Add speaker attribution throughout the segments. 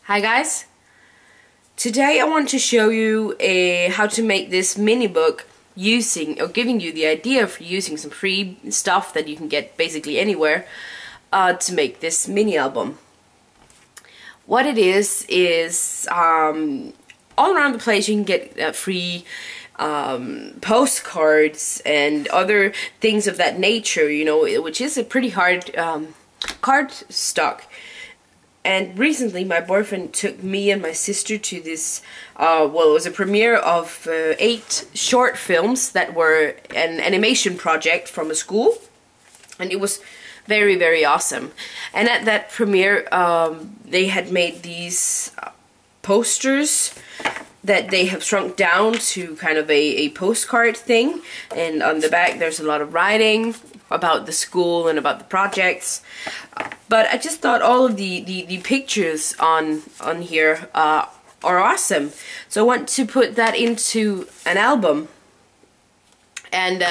Speaker 1: Hi guys, today I want to show you how to make this mini book using, or giving you the idea for using some free stuff that you can get basically anywhere to make this mini album. What it is all around the place you can get free postcards and other things of that nature, you know, which is a pretty hard card stock. And recently my boyfriend took me and my sister to this, well, it was a premiere of 8 short films that were an animation project from a school. And it was very, very awesome. And at that premiere, they had made these posters that they have shrunk down to kind of a postcard thing. And on the back there's a lot of writing about the school and about the projects. But I just thought all of the pictures on here are awesome. So I want to put that into an album. And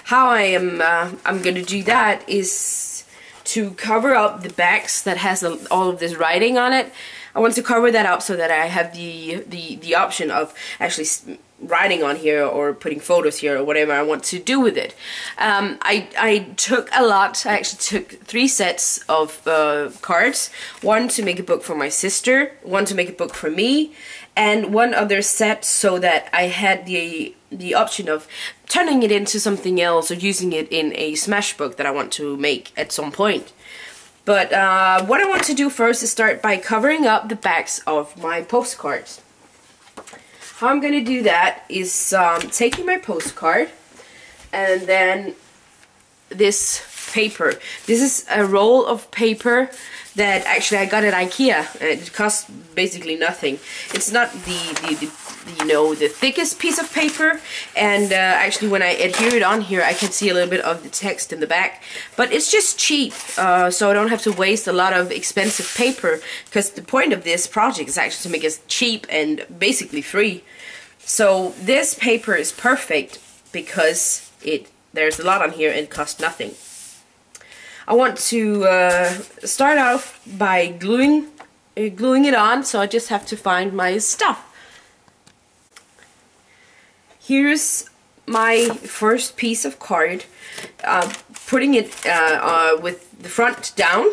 Speaker 1: how I'm gonna do that is to cover up the backs that has all of this writing on it. I want to cover that up so that I have the option of actually writing on here or putting photos here or whatever I want to do with it. I took a lot. I actually took 3 sets of cards. One to make a book for my sister, one to make a book for me, and one other set so that I had the option of turning it into something else or using it in a smash book that I want to make at some point. But what I want to do first is start by covering up the backs of my postcards. How I'm going to do that is taking my postcard and then this paper. This is a roll of paper that actually I got at IKEA. It costs basically nothing. It's not the thickest piece of paper, and actually when I adhere it on here I can see a little bit of the text in the back, but it's just cheap, so I don't have to waste a lot of expensive paper, because the point of this project is actually to make it cheap and basically free. So this paper is perfect because there's a lot on here and it costs nothing. I want to start off by gluing it on, so I just have to find my stuff. Here's my first piece of card, putting it with the front down.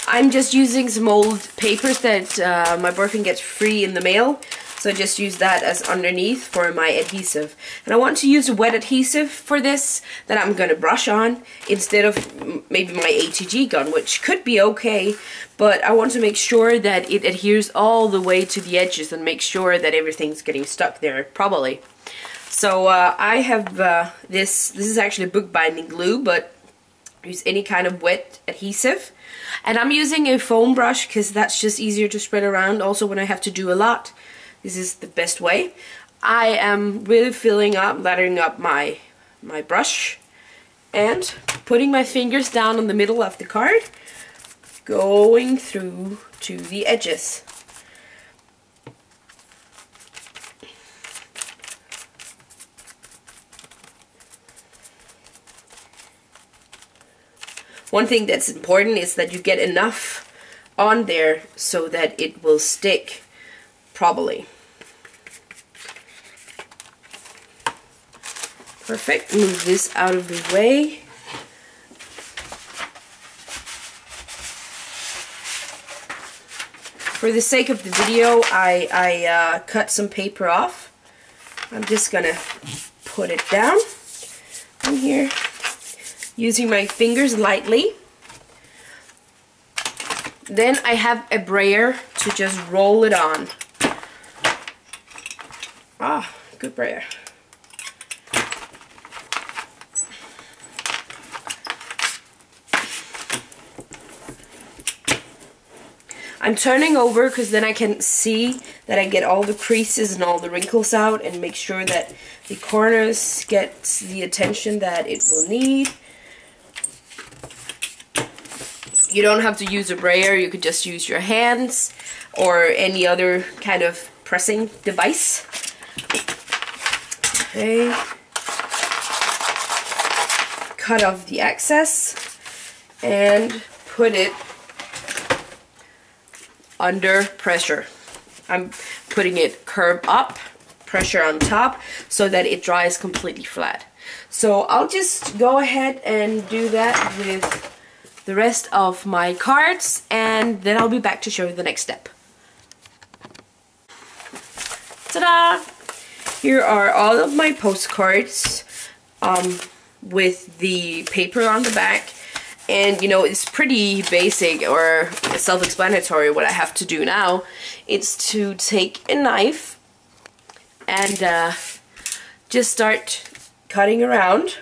Speaker 1: I'm just using some old papers that my boyfriend gets free in the mail, so I just use that as underneath for my adhesive. And I want to use a wet adhesive for this that I'm going to brush on instead of maybe my ATG gun, which could be okay, but I want to make sure that it adheres all the way to the edges and make sure that everything's getting stuck there properly. So I have this is actually bookbinding glue, but use any kind of wet adhesive. And I'm using a foam brush because that's just easier to spread around. Also when I have to do a lot, this is the best way. I am really lathering up my brush and putting my fingers down on the middle of the card, going through to the edges. One thing that's important is that you get enough on there so that it will stick properly. Perfect. Move this out of the way. For the sake of the video, I cut some paper off. I'm just gonna put it down in here, using my fingers lightly. Then I have a brayer to just roll it on. Ah, good brayer. I'm turning over because then I can see that I get all the creases and all the wrinkles out and make sure that the corners get the attention that it will need. You don't have to use a brayer, you could just use your hands or any other kind of pressing device. Okay. Cut off the excess and put it under pressure. I'm putting it curve up, pressure on top, so that it dries completely flat. So I'll just go ahead and do that with the rest of my cards, and then I'll be back to show you the next step. Ta-da! Here are all of my postcards with the paper on the back. And you know, it's pretty basic or self-explanatory what I have to do now. It's to take a knife and just start cutting around.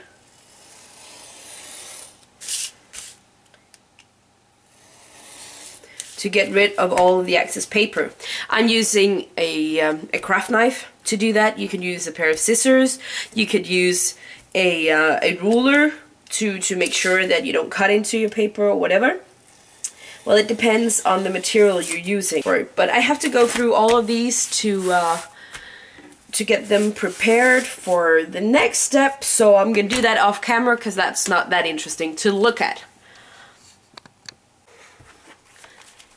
Speaker 1: To get rid of all of the excess paper. I'm using a craft knife to do that. You can use a pair of scissors. You could use a ruler to make sure that you don't cut into your paper or whatever. Well, it depends on the material you're using. But I have to go through all of these to get them prepared for the next step. So I'm gonna do that off camera because that's not that interesting to look at.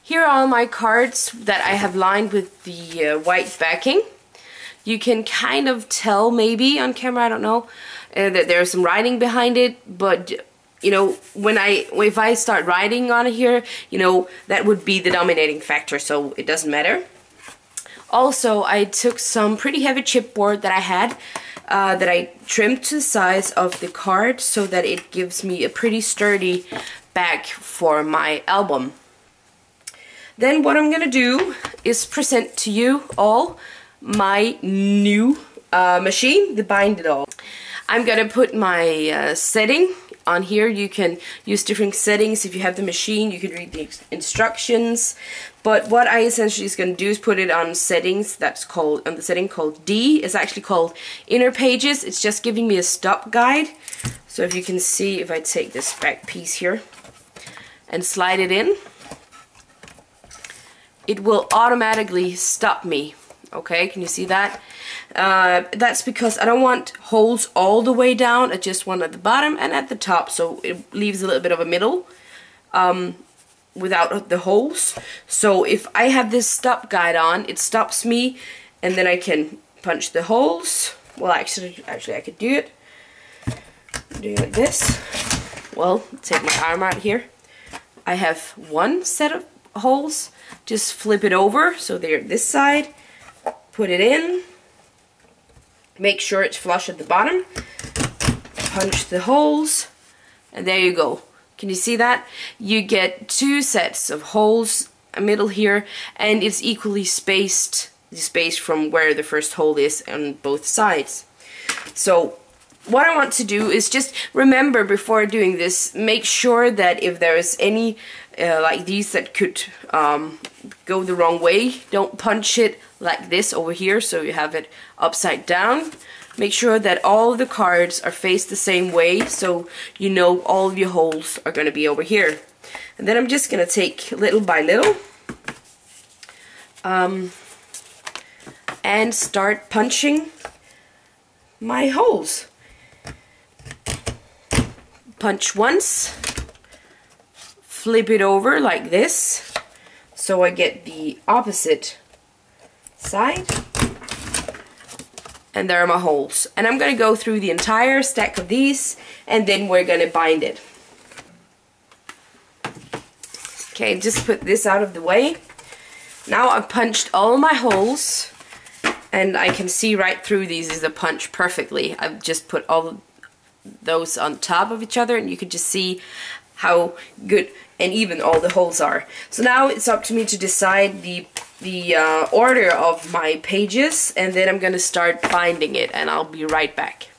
Speaker 1: Here are all my cards that I have lined with the white backing. You can kind of tell maybe on camera, I don't know, that there's some writing behind it, but you know, if I start writing on here, you know, that would be the dominating factor, so it doesn't matter. Also, I took some pretty heavy chipboard that I had, that I trimmed to the size of the card so that it gives me a pretty sturdy back for my album. Then what I'm gonna do is present to you all my new machine, the Bind It All. I'm gonna put my setting on here. You can use different settings. If you have the machine, you can read the instructions. But what I essentially is gonna do is put it on settings. That's called, on the setting called D. It's actually called Inner Pages. It's just giving me a stop guide. So if you can see, if I take this back piece here and slide it in, it will automatically stop me. Okay, can you see that? That's because I don't want holes all the way down. I just want at the bottom and at the top, so it leaves a little bit of a middle without the holes. So if I have this stop guide on, it stops me, and then I can punch the holes. Well, actually I could do it. Do it like this. Well, take my arm out here. I have one set of holes. Just flip it over so they're this side. Put it in. Make sure it's flush at the bottom. Punch the holes. And there you go. Can you see that? You get two sets of holes, a middle here, and it's equally spaced from where the first hole is on both sides. So what I want to do is just remember before doing this, make sure that if there is any like these that could go the wrong way, don't punch it like this over here so you have it upside down. Make sure that all of the cards are faced the same way so you know all of your holes are going to be over here. And then I'm just going to take little by little and start punching my holes. Punch once, flip it over like this so I get the opposite side, and there are my holes. And I'm gonna go through the entire stack of these and then we're gonna bind it. Okay, just put this out of the way. Now I've punched all my holes and I can see right through these are punched perfectly. I've just put all those on top of each other and you can just see how good and even all the holes are. So now it's up to me to decide the order of my pages, and then I'm gonna start binding it, and I'll be right back.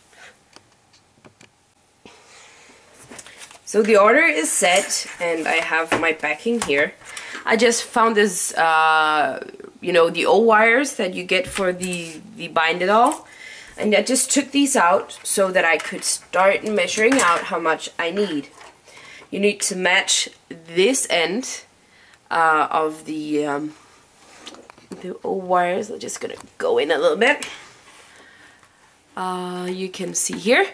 Speaker 1: So the order is set and I have my backing here. I just found this you know, the old wires that you get for the Bind It All, and I just took these out so that I could start measuring out how much I need. You need to match this end of the old wires. I'm just gonna go in a little bit. You can see here.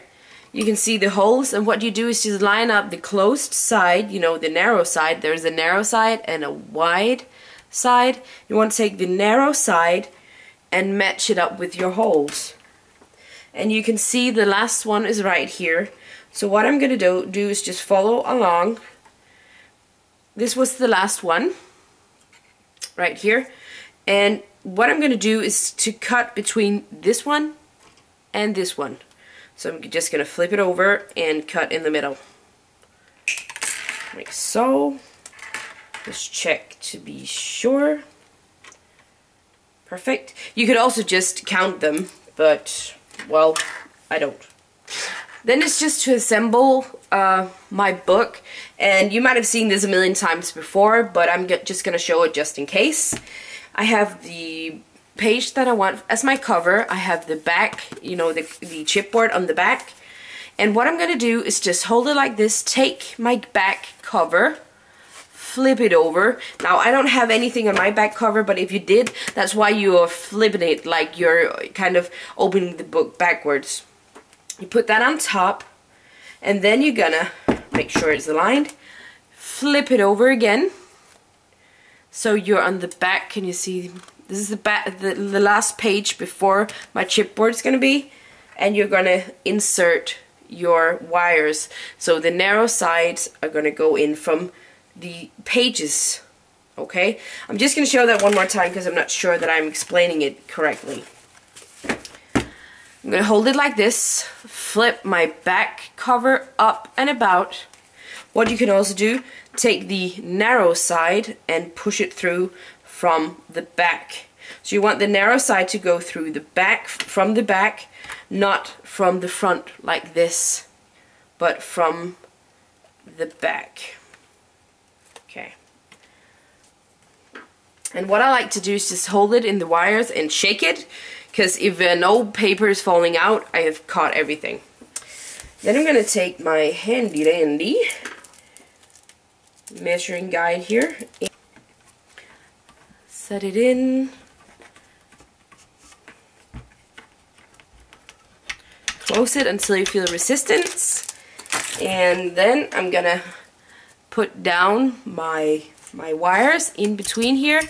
Speaker 1: You can see the holes, and what you do is just line up the closed side, you know, the narrow side. There's a narrow side and a wide side. You want to take the narrow side and match it up with your holes. And you can see the last one is right here. So what I'm going to do is just follow along. This was the last one, right here. And what I'm going to do is to cut between this one and this one. So I'm just going to flip it over and cut in the middle. Like so. Just check to be sure. Perfect. You could also just count them, but, well, I don't. Then it's just to assemble my book, and you might have seen this a million times before, but I'm just going to show it just in case. I have the page that I want as my cover. I have the back, you know, the chipboard on the back. And what I'm going to do is just hold it like this, take my back cover, flip it over. Now I don't have anything on my back cover, but if you did, that's why you are flipping it, like you're kind of opening the book backwards. You put that on top, and then you're gonna make sure it's aligned, flip it over again, so you're on the back. Can you see? This is the back, the last page before my chipboard is gonna be, and you're gonna insert your wires. So the narrow sides are gonna go in from the pages. Okay, I'm just gonna show that one more time because I'm not sure that I'm explaining it correctly. I'm going to hold it like this, flip my back cover up and about. What you can also do, take the narrow side and push it through from the back. So you want the narrow side to go through the back, from the back, not from the front like this, but from the back. Okay. And what I like to do is just hold it in the wires and shake it. Because if no paper is falling out, I have caught everything. Then I'm going to take my handy dandy measuring guide here. Set it in. Close it until you feel resistance. And then I'm going to put down my wires in between here.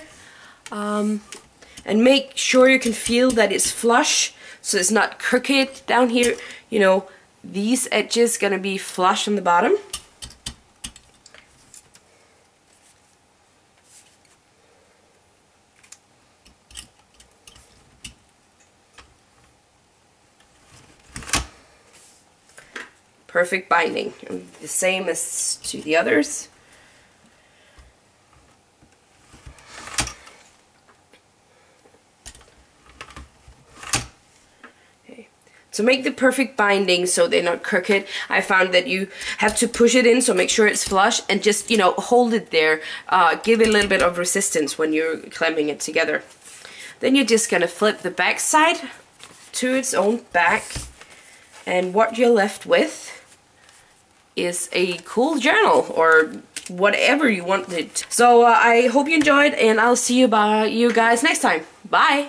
Speaker 1: And make sure you can feel that it's flush, so it's not crooked down here. You know, these edges gonna be flush on the bottom. Perfect binding, and the same as to the others. To make the perfect binding so they're not crooked, I found that you have to push it in, so make sure it's flush, and just, you know, hold it there. Give it a little bit of resistance when you're clamping it together. Then you're just gonna flip the back side to its own back, and what you're left with is a cool journal, or whatever you want it. So I hope you enjoyed, and I'll see you guys next time. Bye!